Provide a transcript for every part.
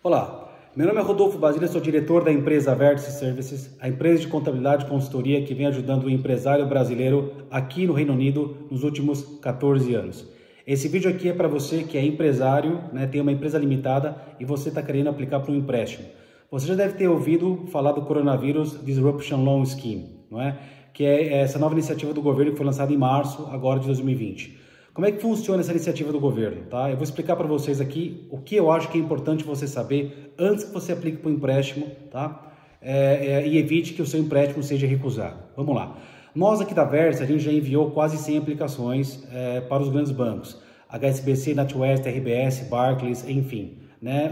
Olá, meu nome é Rodolfo Basílio, sou diretor da empresa Vértice Services, a empresa de contabilidade e consultoria que vem ajudando o empresário brasileiro aqui no Reino Unido nos últimos 14 anos. Esse vídeo aqui é para você que é empresário, tem uma empresa limitada e você está querendo aplicar para um empréstimo. Você já deve ter ouvido falar do Coronavirus Disruption Loan Scheme, não é? Que é essa nova iniciativa do governo que foi lançada em março agora de 2020. Como é que funciona essa iniciativa do governo? Tá? Eu vou explicar para vocês aqui o que eu acho que é importante você saber antes que você aplique para o empréstimo, tá? E evite que o seu empréstimo seja recusado. Vamos lá. Nós aqui da Vértice, a gente já enviou quase 100 aplicações para os grandes bancos. HSBC, NatWest, RBS, Barclays, enfim,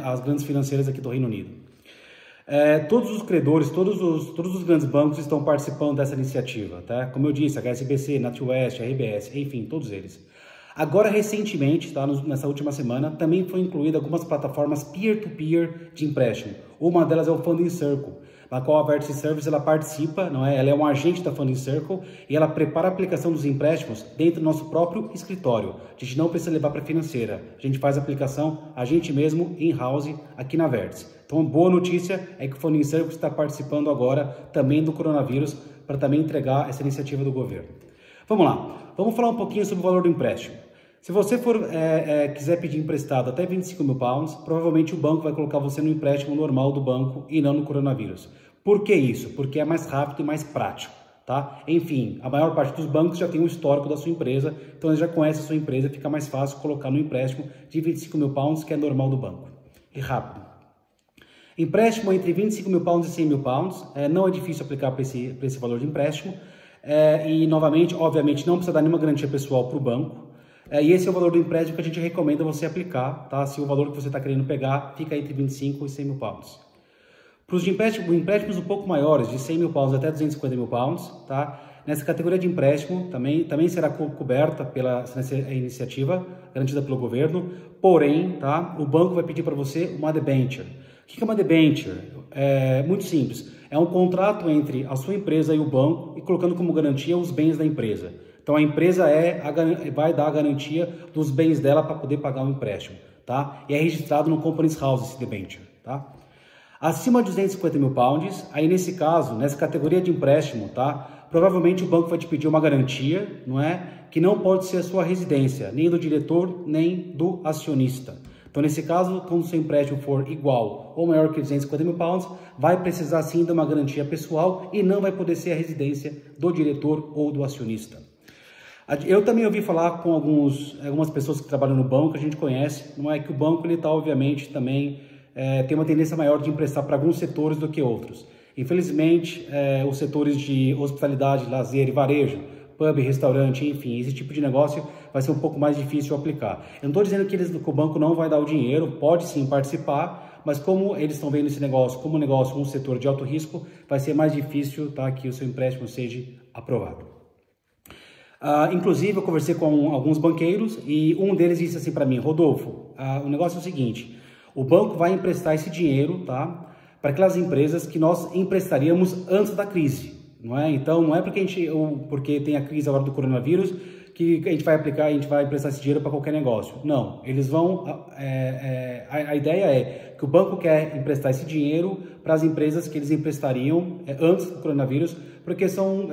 as grandes financeiras aqui do Reino Unido. Todos os credores, todos os grandes bancos estão participando dessa iniciativa, tá? Como eu disse, HSBC, NatWest, RBS, enfim, todos eles. Agora, recentemente, tá, nessa última semana, também foi incluída algumas plataformas peer-to-peer de empréstimo. Uma delas é o Funding Circle, na qual a Vértice Services ela participa, não é? Ela é um agente da Funding Circle e ela prepara a aplicação dos empréstimos dentro do nosso próprio escritório. A gente não precisa levar para a financeira, a gente faz a aplicação a gente mesmo, in-house, aqui na Vértice. Então, a boa notícia é que o Funding Circle está participando agora também do coronavírus para também entregar essa iniciativa do governo. Vamos lá, vamos falar um pouquinho sobre o valor do empréstimo. Se você quiser pedir emprestado até 25 mil pounds, provavelmente o banco vai colocar você no empréstimo normal do banco e não no coronavírus. Por que isso? Porque é mais rápido e mais prático, tá? Enfim, a maior parte dos bancos já tem um histórico da sua empresa, então eles já conhecem a sua empresa, fica mais fácil colocar no empréstimo de 25 mil pounds, que é normal do banco. E rápido. Empréstimo entre 25 mil pounds e 100 mil pounds, não é difícil aplicar para esse valor de empréstimo. E, novamente, obviamente, não precisa dar nenhuma garantia pessoal para o banco. E esse é o valor do empréstimo que a gente recomenda você aplicar, tá? Se o valor que você está querendo pegar fica entre 25 e 100 mil pounds. Para os empréstimos um pouco maiores, de 100 mil pounds até 250 mil pounds, tá? Nessa categoria de empréstimo também será coberta pela iniciativa garantida pelo governo, porém, tá? O banco vai pedir para você uma debenture. O que é uma debenture? É muito simples, é um contrato entre a sua empresa e o banco e colocando como garantia os bens da empresa. Então a empresa vai dar a garantia dos bens dela para poder pagar o empréstimo, tá? E é registrado no Companies House esse debenture, tá? Acima de 250 mil pounds, aí nesse caso, nessa categoria de empréstimo, tá? Provavelmente o banco vai te pedir uma garantia, não é? Que não pode ser a sua residência, nem do diretor, nem do acionista. Então nesse caso, quando o seu empréstimo for igual ou maior que 250 mil pounds, vai precisar sim de uma garantia pessoal e não vai poder ser a residência do diretor ou do acionista. Eu também ouvi falar com algumas pessoas que trabalham no banco, a gente conhece, não é que o banco ele está obviamente também tem uma tendência maior de emprestar para alguns setores do que outros. Infelizmente, os setores de hospitalidade, lazer e varejo, pub, restaurante, enfim, esse tipo de negócio vai ser um pouco mais difícil de aplicar. Eu não estou dizendo que o banco não vai dar o dinheiro, pode sim participar, mas como eles estão vendo esse negócio como um negócio, um setor de alto risco, vai ser mais difícil, tá, que o seu empréstimo seja aprovado. Inclusive, eu conversei com alguns banqueiros e um deles disse assim para mim: Rodolfo, o negócio é o seguinte, o banco vai emprestar esse dinheiro, tá, para aquelas empresas que nós emprestaríamos antes da crise, não é? Então, não é porque tem a crise agora do coronavírus que a gente vai emprestar esse dinheiro para qualquer negócio. Não, eles vão, a ideia é que o banco quer emprestar esse dinheiro para as empresas que eles emprestariam antes do coronavírus, porque são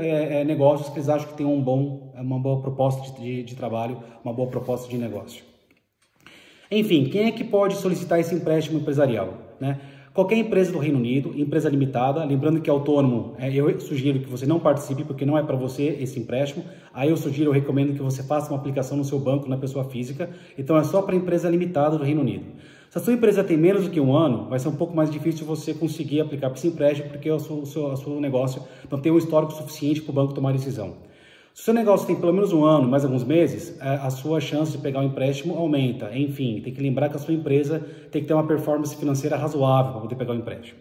negócios que eles acham que têm uma boa proposta de trabalho, uma boa proposta de negócio. Enfim, quem é que pode solicitar esse empréstimo empresarial, né? Qualquer empresa do Reino Unido, empresa limitada, lembrando que autônomo, eu sugiro que você não participe porque não é para você esse empréstimo. Aí eu recomendo que você faça uma aplicação no seu banco, na pessoa física. Então é só para empresa limitada do Reino Unido. Se a sua empresa tem menos do que um ano, vai ser um pouco mais difícil você conseguir aplicar para esse empréstimo porque o seu negócio não tem um histórico suficiente para o banco tomar decisão. Se o seu negócio tem pelo menos um ano, mais alguns meses, a sua chance de pegar um empréstimo aumenta. Enfim, tem que lembrar que a sua empresa tem que ter uma performance financeira razoável para poder pegar o empréstimo.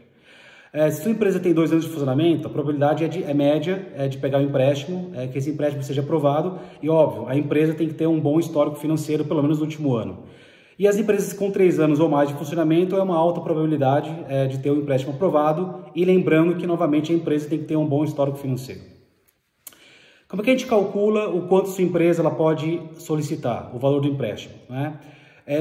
Se a sua empresa tem 2 anos de funcionamento, a probabilidade média de pegar o empréstimo, que esse empréstimo seja aprovado. E óbvio, a empresa tem que ter um bom histórico financeiro, pelo menos no último ano. E as empresas com 3 anos ou mais de funcionamento é uma alta probabilidade de ter o empréstimo aprovado. E lembrando que, novamente, a empresa tem que ter um bom histórico financeiro. Como é que a gente calcula o quanto sua empresa ela pode solicitar, o valor do empréstimo, né?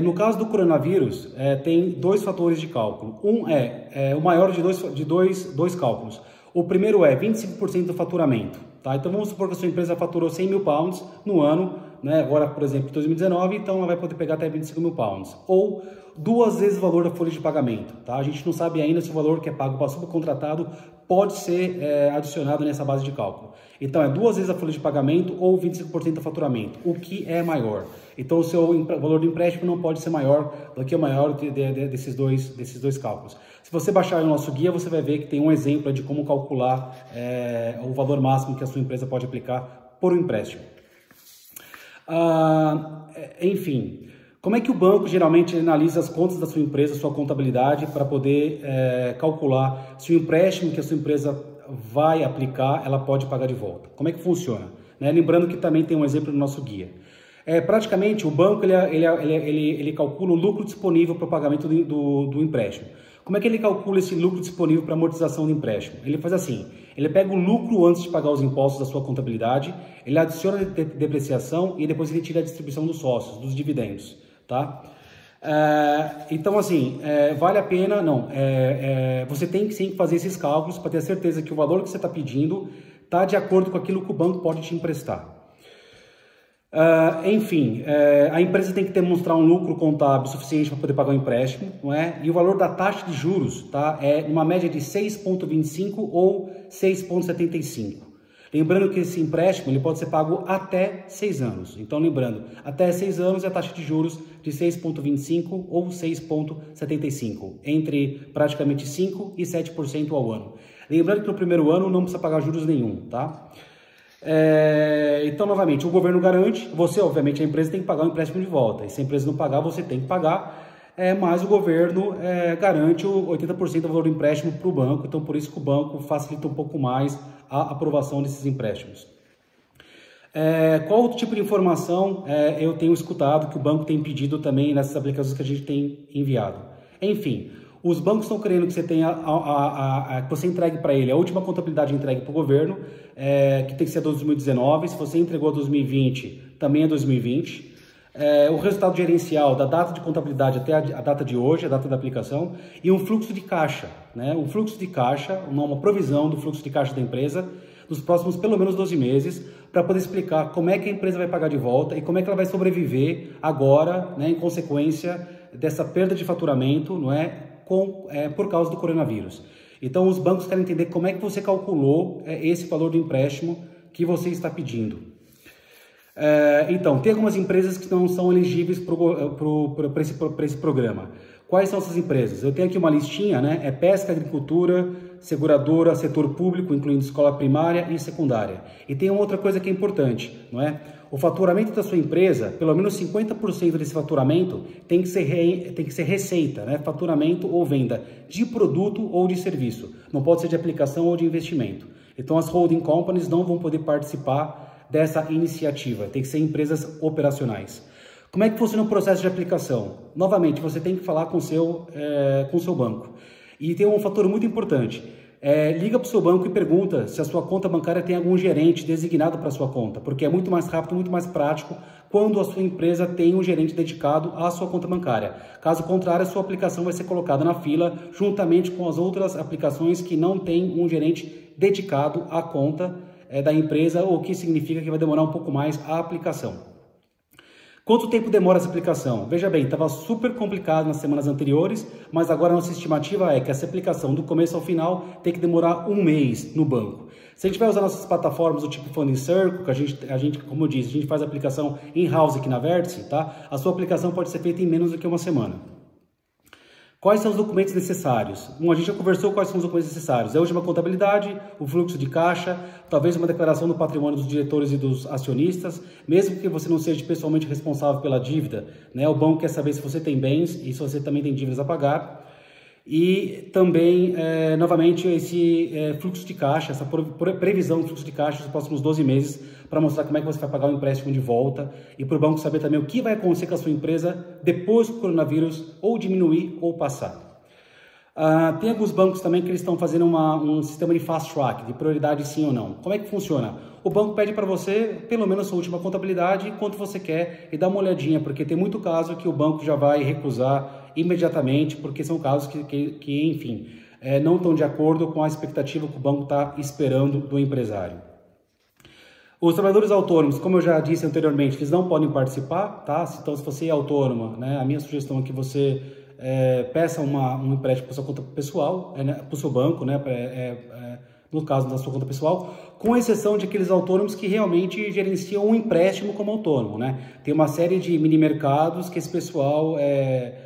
No caso do coronavírus, tem dois fatores de cálculo. Um é o maior de dois cálculos. O primeiro é 25% do faturamento. Tá? Então vamos supor que a sua empresa faturou 100 mil pounds no ano, né? Agora, por exemplo, em 2019, então ela vai poder pegar até 25 mil pounds. Ou 2 vezes o valor da folha de pagamento. Tá? A gente não sabe ainda se o valor que é pago para subcontratado pode ser adicionado nessa base de cálculo. Então é 2 vezes a folha de pagamento ou 25% do faturamento, o que é maior. Então o seu valor do empréstimo não pode ser maior do que o maior desses dois cálculos. Se você baixar o nosso guia, você vai ver que tem um exemplo de como calcular o valor máximo que a sua empresa pode aplicar por um empréstimo. Enfim, como é que o banco geralmente analisa as contas da sua empresa, sua contabilidade, para poder calcular se o empréstimo que a sua empresa vai aplicar, ela pode pagar de volta? Como é que funciona? Lembrando que também tem um exemplo no nosso guia. Praticamente, o banco ele calcula o lucro disponível para o pagamento do empréstimo. Como é que ele calcula esse lucro disponível para amortização do empréstimo? Ele faz assim, ele pega o lucro antes de pagar os impostos da sua contabilidade, ele adiciona a depreciação e depois ele tira a distribuição dos sócios, dos dividendos, tá? Então, assim, vale a pena, você tem que sim fazer esses cálculos para ter certeza que o valor que você está pedindo está de acordo com aquilo que o banco pode te emprestar. Enfim, a empresa tem que demonstrar um lucro contábil suficiente para poder pagar o empréstimo, não é? E o valor da taxa de juros, tá? É uma média de 6,25 ou 6,75. Lembrando que esse empréstimo ele pode ser pago até 6 anos. Então, lembrando, até 6 anos é a taxa de juros de 6,25 ou 6,75, entre praticamente 5% e 7% ao ano. Lembrando que no primeiro ano não precisa pagar juros nenhum, tá? Então, novamente, o governo garante, você, obviamente, a empresa tem que pagar o empréstimo de volta. E se a empresa não pagar, você tem que pagar, mas o governo garante o 80% do valor do empréstimo para o banco. Então, por isso que o banco facilita um pouco mais a aprovação desses empréstimos. Qual outro tipo de informação eu tenho escutado que o banco tem pedido também nessas aplicações que a gente tem enviado? Enfim, os bancos estão querendo que você tenha que você entregue para ele a última contabilidade entregue para o governo, que tem que ser 2019. Se você entregou 2020, também é 2020. O resultado gerencial da data de contabilidade até a data de hoje, a data da aplicação, e um fluxo de caixa, né? Um fluxo de caixa, uma provisão do fluxo de caixa da empresa nos próximos pelo menos 12 meses, para poder explicar como é que a empresa vai pagar de volta e como é que ela vai sobreviver agora, né, em consequência dessa perda de faturamento, não é? Por causa do coronavírus. Então, os bancos querem entender como é que você calculou esse valor do empréstimo que você está pedindo. Então, tem algumas empresas que não são elegíveis para esse programa. Quais são essas empresas? Eu tenho aqui uma listinha, né? Pesca, agricultura, seguradora, setor público, incluindo escola primária e secundária. E tem uma outra coisa que é importante, não é? O faturamento da sua empresa, pelo menos 50% desse faturamento tem que ser receita, né? Faturamento ou venda de produto ou de serviço. Não pode ser de aplicação ou de investimento. Então as holding companies não vão poder participar dessa iniciativa. Tem que ser empresas operacionais. Como é que funciona o processo de aplicação? Novamente, você tem que falar com o seu banco. E tem um fator muito importante. Liga para o seu banco e pergunta se a sua conta bancária tem algum gerente designado para a sua conta, porque é muito mais rápido, muito mais prático quando a sua empresa tem um gerente dedicado à sua conta bancária. Caso contrário, a sua aplicação vai ser colocada na fila juntamente com as outras aplicações que não têm um gerente dedicado à conta da empresa, o que significa que vai demorar um pouco mais a aplicação. Quanto tempo demora essa aplicação? Veja bem, estava super complicado nas semanas anteriores, mas agora a nossa estimativa é que essa aplicação do começo ao final tem que demorar 1 mês no banco. Se a gente vai usar nossas plataformas do tipo Funding Circle, que a gente, como eu disse, a gente faz a aplicação in-house aqui na Vértice, tá? A sua aplicação pode ser feita em menos do que 1 semana. Quais são os documentos necessários? A gente já conversou quais são os documentos necessários. É a última contabilidade, o fluxo de caixa, talvez uma declaração do patrimônio dos diretores e dos acionistas, mesmo que você não seja pessoalmente responsável pela dívida, né? O banco quer saber se você tem bens e se você também tem dívidas a pagar. E também, novamente, esse fluxo de caixa, essa previsão do fluxo de caixa nos próximos 12 meses, para mostrar como é que você vai pagar o empréstimo de volta e para o banco saber também o que vai acontecer com a sua empresa depois do coronavírus ou diminuir ou passar. Tem alguns bancos também que eles estão fazendo um sistema de fast track, de prioridade sim ou não. Como é que funciona? O banco pede para você, pelo menos a sua última contabilidade, quanto você quer e dá uma olhadinha, porque tem muito caso que o banco já vai recusar imediatamente, porque são casos que enfim, não estão de acordo com a expectativa que o banco está esperando do empresário. Os trabalhadores autônomos, como eu já disse anteriormente, eles não podem participar, tá? Então, se você é autônoma, né, a minha sugestão é que você peça um empréstimo para sua conta pessoal, para o seu banco, né, no caso da sua conta pessoal, com exceção de aqueles autônomos que realmente gerenciam um empréstimo como autônomo, né? Tem uma série de mini mercados que esse pessoal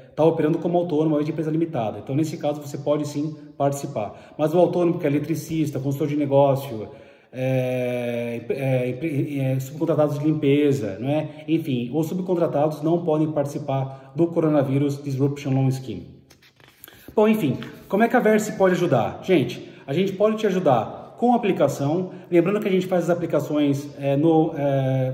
está operando como autônomo, ao invés de empresa limitada. Então, nesse caso, você pode sim participar. Mas o autônomo que é eletricista, consultor de negócio, subcontratados de limpeza, não é? Enfim, os subcontratados não podem participar do Coronavírus Disruption Loan Scheme. Bom, enfim, como é que a Versi pode ajudar? Gente, a gente pode te ajudar com a aplicação, lembrando que a gente faz as aplicações no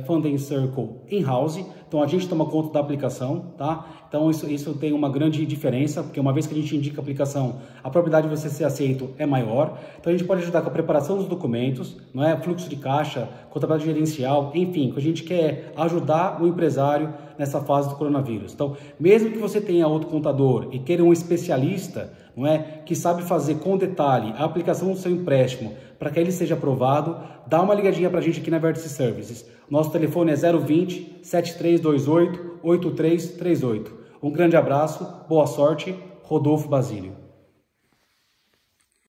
Funding Circle in-house, então a gente toma conta da aplicação, tá? Então isso tem uma grande diferença, porque uma vez que a gente indica a aplicação, a probabilidade de você ser aceito é maior. Então a gente pode ajudar com a preparação dos documentos, não é? Fluxo de caixa, contabilidade gerencial, enfim, que a gente quer ajudar o empresário nessa fase do coronavírus. Então, mesmo que você tenha outro contador e queira um especialista, não é, que sabe fazer com detalhe a aplicação do seu empréstimo para que ele seja aprovado, dá uma ligadinha para a gente aqui na Vertice Services. Nosso telefone é 020 7328 8338. Um grande abraço, boa sorte, Rodolfo Basílio.